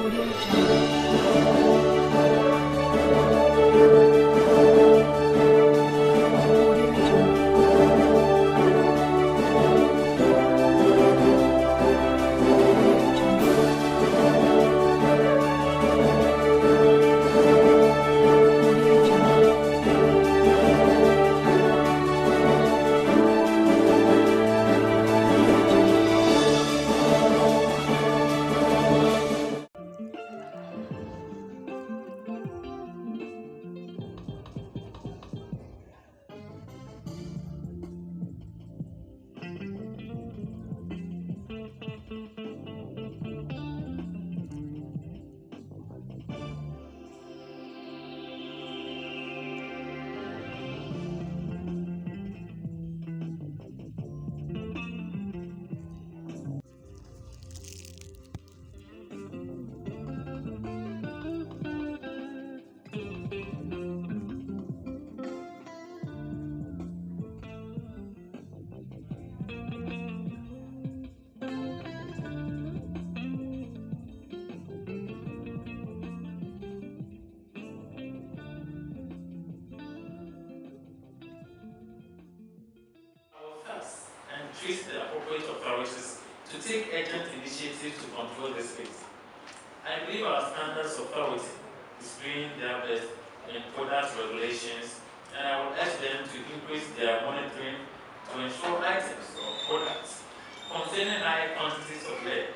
Audio Jungle. And treat the appropriate authorities to take urgent initiatives to control this space. I believe our standards authority is doing their best in product regulations, and I would ask them to increase their monitoring to ensure items or products containing high quantities of lead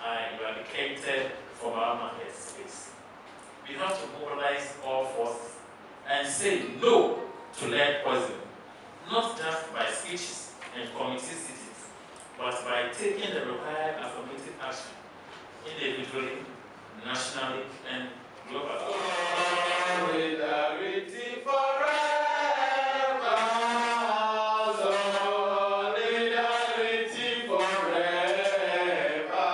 are eradicated from our market space. We have to mobilize all forces and say no to lead poisoning, not just by speeches and committee sittings, but by taking the required affirmative action individually, nationally, and globally. Solidarity forever. Solidarity forever.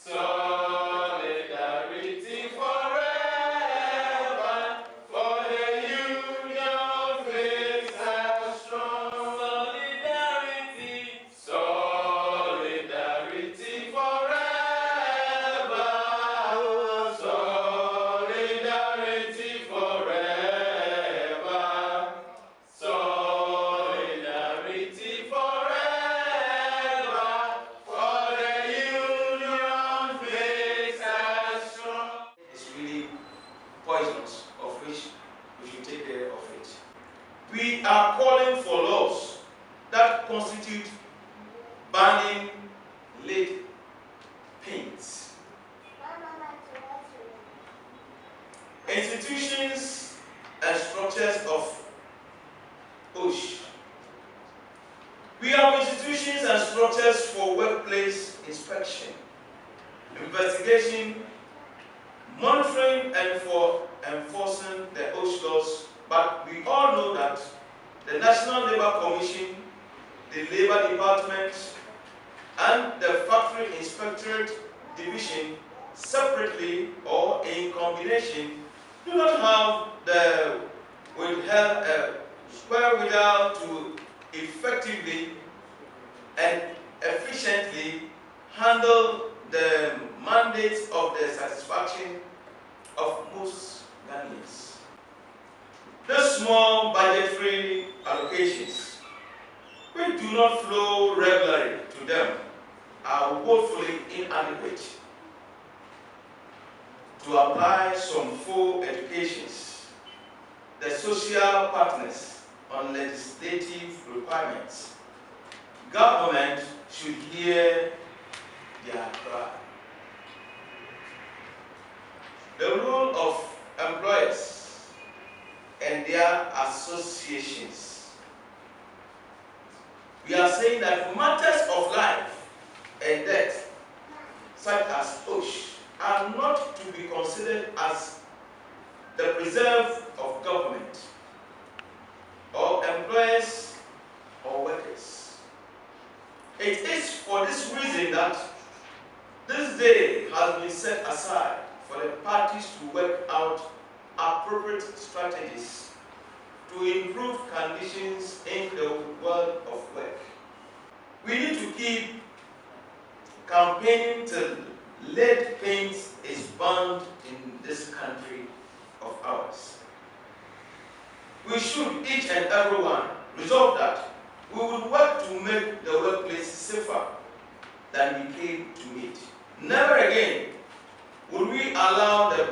Solidarity forever. For the union makes us strong. Solidarity. Solidarity forever. Solidarity forever. Solidarity forever. For the union makes us strong. It's really poisonous, of which we should take care of it. We are calling for laws that constitute banning lead paints. Institutions and structures of OSH. We have institutions and structures for workplace inspection, investigation, monitoring, and for enforcing the OSH laws. But we all know that the National Labour Commission, the Labour Department, and the Factory Inspectorate Division separately or in combination do not have the wherewithal to effectively and efficiently handle the mandates of the satisfaction of most Ghanaians. The small budgetary allocations, which do not flow regularly to them, are woefully inadequate to apply some full educations, the social partners on legislative requirements. Government should hear their cry. The role of employers and their associations. We are saying that matters of life and death, such as OSH, are not to be considered as the preserve of government or employers or workers. It is for this reason that this day has been set aside for the parties to work out appropriate strategies to improve conditions in the world of work. We need to keep campaigning till lead paint is banned in this country of ours. We should, each and every one, resolve that we would work to make the workplace safer than we came to it. Never again would we allow the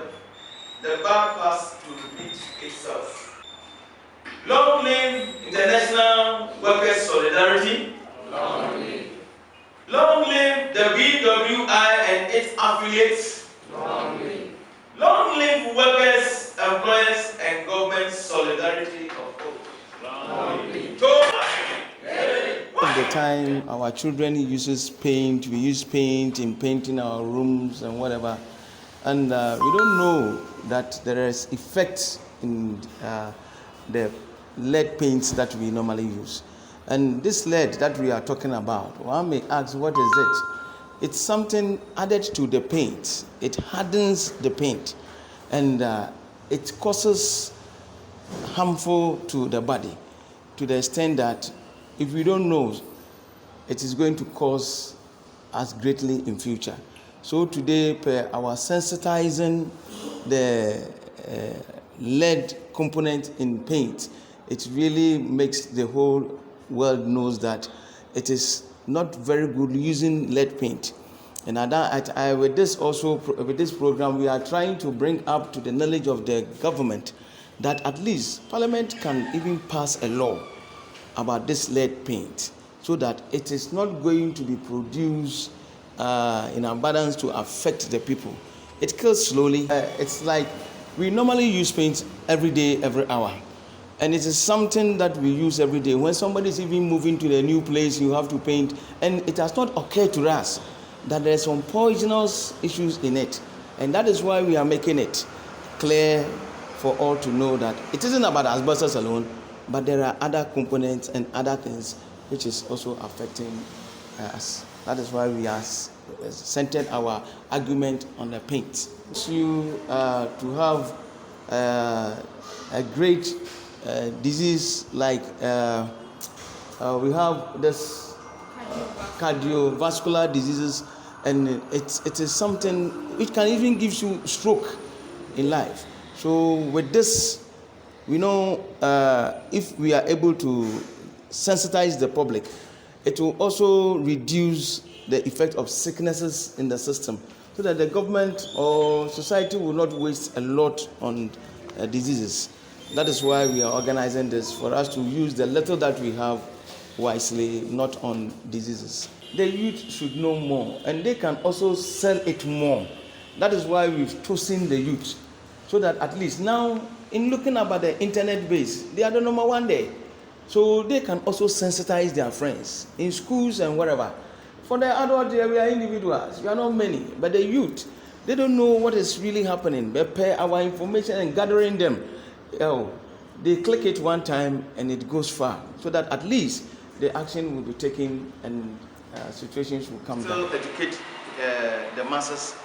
bad past to repeat itself. Long live International Workers' Solidarity. Long live. Long live the BWI and its affiliates. Long live. Long live workers, employers, and government solidarity of all. Long live. The time our children uses paint, we use paint in painting our rooms and whatever, and we don't know that there is effects in the lead paints that we normally use. And this lead that we are talking about, one may ask, what is it? It's something added to the paint. It hardens the paint, and it causes harmful to the body, to the extent that if we don't know, it is going to cause us greatly in future. So today, our sensitizing the lead component in paint, it really makes the whole world knows that it is not very good using lead paint. And with this program, we are trying to bring up to the knowledge of the government that at least Parliament can even pass a law about this lead paint, so that it is not going to be produced in abundance to affect the people. It kills slowly. It's like we normally use paint every day, every hour. And it is something that we use every day. When somebody is even moving to the new place, you have to paint. And it has not occurred to us that there are some poisonous issues in it. And that is why we are making it clear for all to know that it isn't about asbestos alone, but there are other components and other things which is also affecting us. That is why we have centered our argument on the paint. To have a great disease like we have this cardiovascular diseases, and it is something which can even give you stroke in life. So with this, we know if we are able to sensitize the public, it will also reduce the effect of sicknesses in the system, so that the government or society will not waste a lot on diseases. That is why we are organizing this, for us to use the little that we have wisely, not on diseases. The youth should know more, and they can also sell it more. That is why we've chosen the youth, so that at least now, in looking about the internet base, they are the number one there. So they can also sensitize their friends in schools and wherever. For the adult, we are individuals, we are not many, but the youth, they don't know what is really happening. But per our information and gathering them, they click it one time and it goes far, so that at least the action will be taken and situations will come down. So educate the masses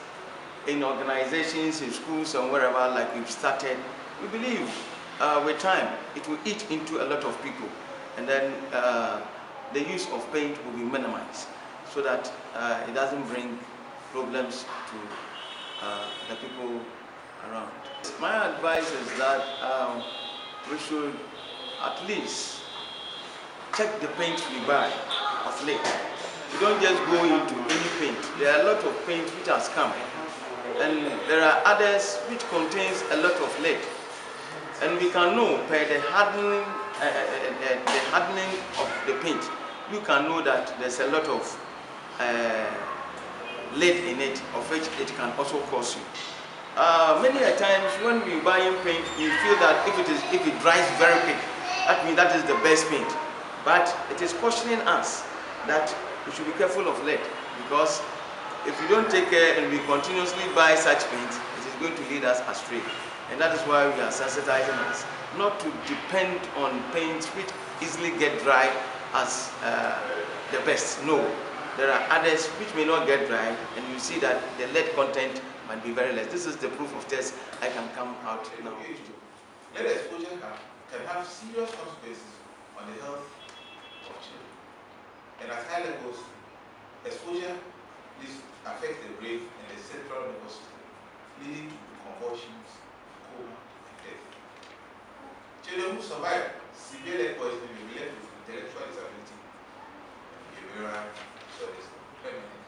in organizations, in schools, and wherever, like we've started. We believe with time it will eat into a lot of people, and then the use of paint will be minimized, so that it doesn't bring problems to the people around. My advice is that we should at least check the paint we buy of late. You don't just go into any paint. There are a lot of paint which has come, and there are others which contains a lot of lead. And we can know by the hardening of the paint, you can know that there's a lot of lead in it, of which it can also cause you. Many a times when we buy in paint, we feel that if it dries very quick, that means that is the best paint. But it is cautioning us that we should be careful of lead, because if we don't take care and we continuously buy such paint, it is going to lead us astray. And that is why we are sensitizing us not to depend on paints which easily get dry as the best. No, there are others which may not get dry, and you see that the lead content might be very less. This is the proof of test I can come out now. Lead exposure can have serious consequences on the health of children. And at high levels, exposure This affects the brain and the central nervous system, leading to convulsions, coma, and death. Children who survive severe lead poisoning will be left with intellectual disability and behavioral disorders permanently.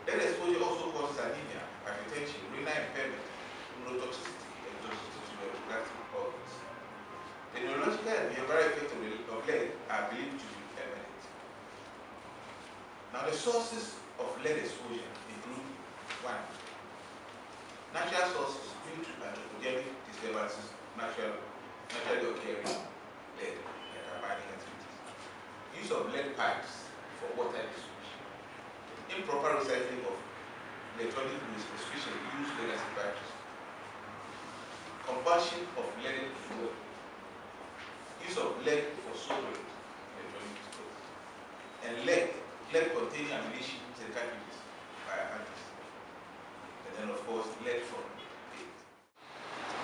Lead exposure also causes anemia, hypertension, renal impairment, neurotoxicity, and toxicity to the reproductive organs. The neurological and behavioral effects of lead are believed to be permanent. Now, the sources of lead exposure include: 1. Natural sources due to anthropogenic disturbances naturally occurring lead, like mining activities. Use of lead pipes for water distribution. Improper recycling of electronic waste, especially used lead-acid batteries. Combustion of leaded fuel. Use of lead for soldering electronic stores. And lead-containing ammunition and cartridges by hunters. And then, of course, lead from paint.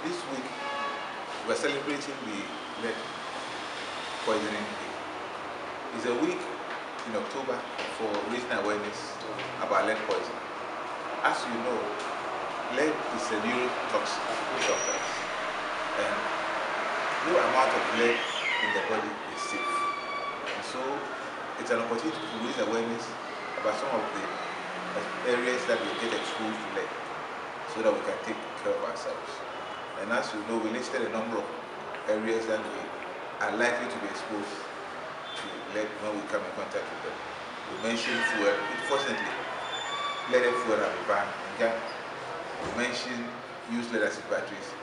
This week, we're celebrating the lead poisoning day. It's a week in October for raising awareness about lead poisoning. As you know, lead is a neurotoxic substance, and no amount of lead in the body is safe. And so, it's an opportunity to raise awareness about some of the areas that we get exposed to lead, so that we can take care of ourselves. And as you know, we listed a number of areas that we are likely to be exposed to lead when we come in contact with them. We mentioned fuel. Unfortunately, leaded fuel have been banned in Ghana. We mentioned used lead-acid batteries.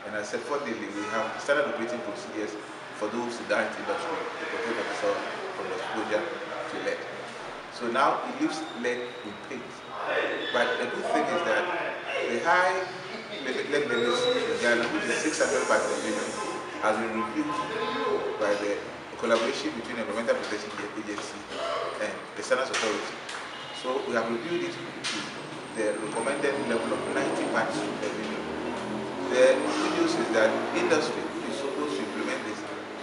And I said, fortunately, we have standard operating procedures for those in that industry to protect themselves from exposure to lead. So now it leaves lead in paint. But the good thing is that the high lead levels in Ghana, which is 600 parts per million, has been reviewed by the collaboration between the Environmental Protection Agency and the Standards Authority. So we have reviewed it to the recommended level of 90 parts per million. The good news is that industry is supposed to implement this,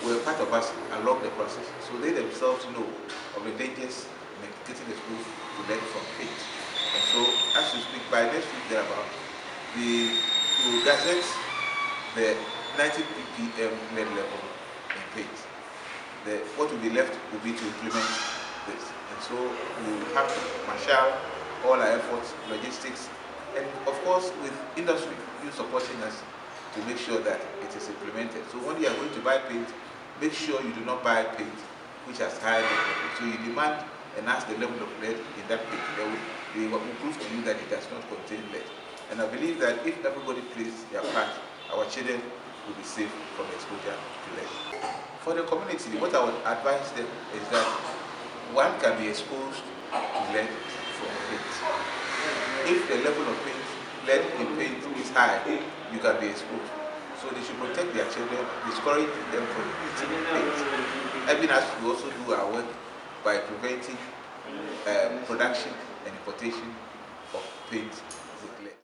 were part of us along the process. So they themselves know of the dangers in getting exposed to lead from paint. And so, as we speak, by next week thereabout, we will gazette the 90 ppm lead level in paint. What will be left will be to implement this. And so we will have to marshal all our efforts, logistics, and of course with industry, you supporting us to make sure that it is implemented. So when you are going to buy paint, make sure you do not buy paint which has high lead level. So you demand and ask the level of lead in that paint. They will prove to you that it does not contain lead. And I believe that if everybody plays their part, our children will be safe from exposure to lead. For the community, what I would advise them is that one can be exposed to lead from paint. If the level of lead in paint is high, you can be exposed. So they should protect their children, discourage them from eating paint. Even as we also do our work by preventing production and importation of paint with lead.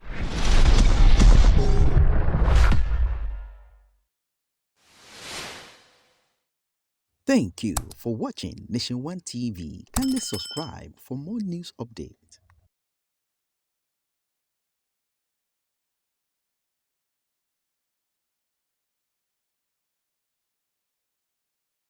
Thank you for watching Nation One TV. Kindly subscribe for more news updates.